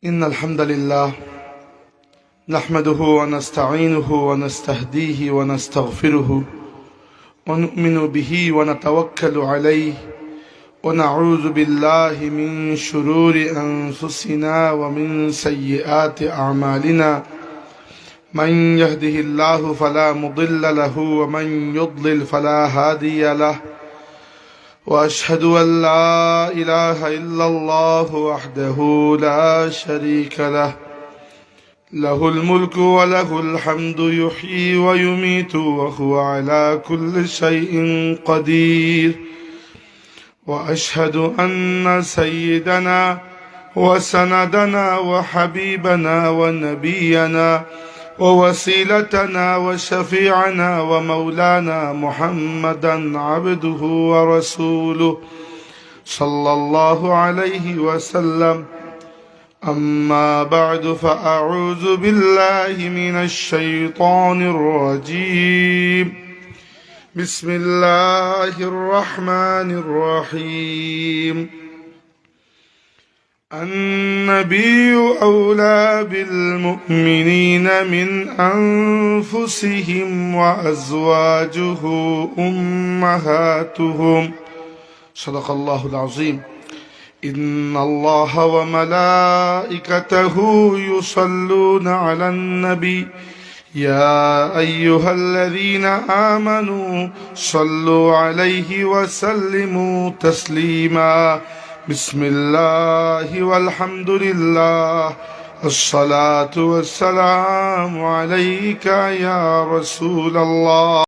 إن الحمد لله نحمده ونستعينه ونستهديه ونستغفره ونؤمن به ونتوكل عليه ونعوذ بالله من شرور أنفسنا ومن سيئات أعمالنا من يهده الله فلا مضل له ومن يضلل فلا هادي له وأشهد أن لا إله إلا الله وحده لا شريك له له الملك وله الحمد يحيي ويميت وهو على كل شيء قدير وأشهد أن سيدنا وسندنا وحبيبنا ونبينا ووسيلتنا وشفيعنا ومولانا محمدا عبده ورسوله صلى الله عليه وسلم. أما بعد فأعوذ بالله من الشيطان الرجيم. بسم الله الرحمن الرحيم. النبي أولى بالمؤمنين من أنفسهم وأزواجه أمهاتهم. صدق الله العظيم. إن الله وملائكته يصلون على النبي يا أيها الذين آمنوا صلوا عليه وسلموا تسليما. بسم الله والحمد لله الصلاة والسلام عليك يا رسول الله.